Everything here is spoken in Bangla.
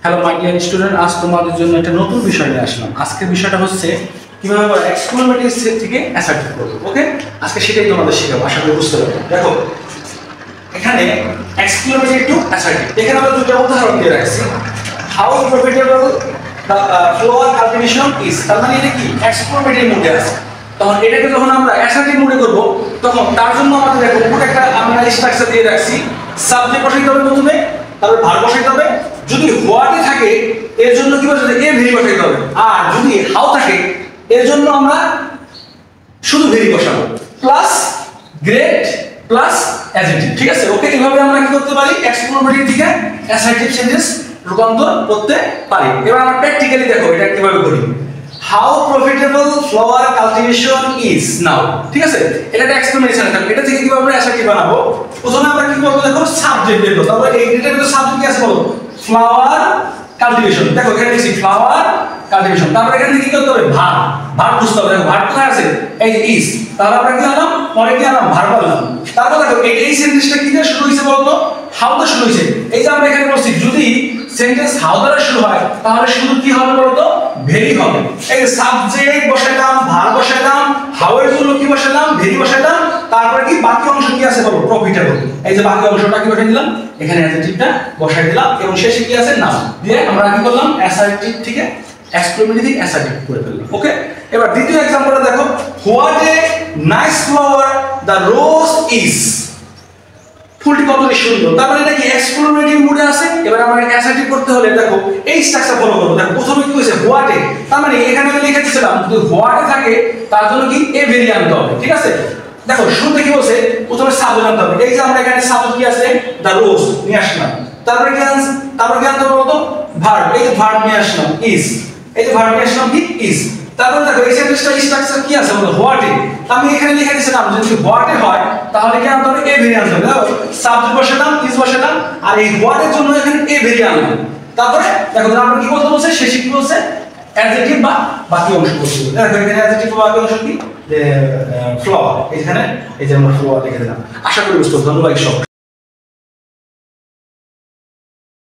হ্যালো মাই ডিয়ার স্টুডেন্ট, আজ তোমাদের জন্য একটা নতুন বিষয় নিয়ে আসলাম। আজকের বিষয়টা হচ্ছে কিভাবে আমরা এক্সক্লামেটরি সেট থেকে অ্যাসার্টিভ করব। ওকে, আজকে সেটাই তোমাদের শেখাবো, আশা করি বুঝতে পারবে। দেখো এখানে এক্সক্লামেটরি টু অ্যাসার্টিভ, এখানে আমরা দুটো উদাহরণ দিয়ে রাখছি। How profitable the flower cultivation is, তার মানে এটা কি এক্সক্লামেটরি মোডে আছে। তখন এটাকে যখন আমরা অ্যাসার্টিভ মোডে করব, তখন তার জন্য আমাদের দেখো পুরো একটা আমরা স্ট্রাকচার দিয়ে রাখছি। সাবজেক্ট বসাইতে হবে প্রথমে, তারপর ভার্ব বসাইতে হবে। যদি হোয়াটে থাকে এর জন্য কি বসাইতে হবে, এ ভেরি বসাইতে হবে। আর যদি হাউ থাকে এর জন্য আমরা শুধু ভেরি বসাবো, প্লাস গ্রেট প্লাস অ্যাডজেক্টিভ। ঠিক আছে, ওকে, এইভাবে আমরা কি করতে পারি, এক্সক্লামেটরি থেকে অ্যাসার্টিভ সেন্টেন্স রূপান্তর করতে পারি। এবার আমরা প্র্যাকটিক্যালি দেখো এটা কিভাবে করি। How profitable flower cultivation is now. ঠিক আছে, এটা একটা এক্সপ্লেনেশন থাকবে। এটা থেকে কিভাবে আমরা অ্যাসার্টিভ বানাবো, প্রথমে আমরা কি করব, দেখো সাবজেক্ট দেব। তারপর এই এটার ভিতরে সাবজেক্ট কি আছে বলো, ফ্লাওয়ার কাল্টিভেশন। দেখো এখানে লিখছি ফ্লাওয়ার কাল্টিভেশন। তারপর এখানে কি করতে হবে, ভার্ব। ভার্ব বুঝতে হবে। দেখো ভার্ব কোথায় আছে, এই যে ইজ। তারপর আমরা কি আনলাম, পরে কি আনলাম, ভার্ব আনলাম। তারপর দেখো এই সেন্টেন্সটা কি দিয়ে শুরু হইছে বলতো, হাউ দিয়ে শুরু হইছে। এই যে আমরা এখানে বলছি যদি সেন্টেন্স হাউ দ্বারা শুরু হয় তাহলে শুধু কি হবে বলতো, ভেরি হবে। এই যে সাবজেক্ট বসাইলাম, ভার্ব বসাইলাম, হাউ এর জন্য কি বসাইলাম, ভেরি বসাইলাম। তারপরে কি বাকি অংশ কি আছে বলো, প্রফিটেবল। এই যে বাকি অংশটা কি বসাই দিলাম, এখানে অ্যাডজেক্টিভটা বসাই দিলাম এবং শেষে কি আছে, নাম দিয়ে আমরা কি করলাম, অ্যাসার্টিভ থেকে এক্সক্লেমেটরি থেকে অ্যাসার্টিভ করে ফেললাম। ওকে, এবার দ্বিতীয় एग्जांपलটা দেখো। What a nice flower the rose is. ফুলটি কতটা সুন্দর, তার মানে নাকি এক্সক্লেমেটরি মুডে আছে। এবার আমরা অ্যাসার্টিভ করতে হলে দেখো এই স্ট্রাকচার ফলো করব। দেখো প্রথমে কি হইছে, হোয়াট এ, তার মানে এখানে আমি লিখে দিয়েছিলাম যদি হোয়াট এ থাকে তার জন্য কি এ ভেরি আনতে হবে। ঠিক আছে, দেখো শুরুতে কি বলছে, প্রথমে সাবজেক্ট আনতে হবে। এই যে আমরা এখানে সাবজেক্ট কি আছে, দা রোজ নিয়ে আসলাম। তারপরে কি আনতে হবে বলতো, ভার্ব। এই যে ভার্ব নিয়ে আসলাম, ইজ। এই যে ভার্ব নিয়ে আসলাম কি, ইজ। তারপরে দেখো এই সেন্টেন্সটা স্ট্রাকচার কি আছে বলো, হোয়াট এ। আমি এখানে লিখে দিয়েছিলাম যদি হোয়াট এ হয় তাহলে কি আনতে হবে, এ ভেরি আনতে হবে। দেখো সাবজেক্ট বসালাম, ইজ বসালাম, আর এই হোয়াট এর জন্য এখানে এ ভেরি আনলাম। তারপরে দেখো আমরা কি বলতে বলছে, শেষে কি বলছে, অ্যাডজেক্টিভ বা বাকি অংশ বলছে। দেখো এখানে অ্যাডজেক্টিভ বা বাকি অংশ কি, ফ্লাওয়ার। এখানে এই যে আমরা ফ্লাওয়ার লিখে দিলাম। আশা করি বুঝতে। ধন্যবাদ সব।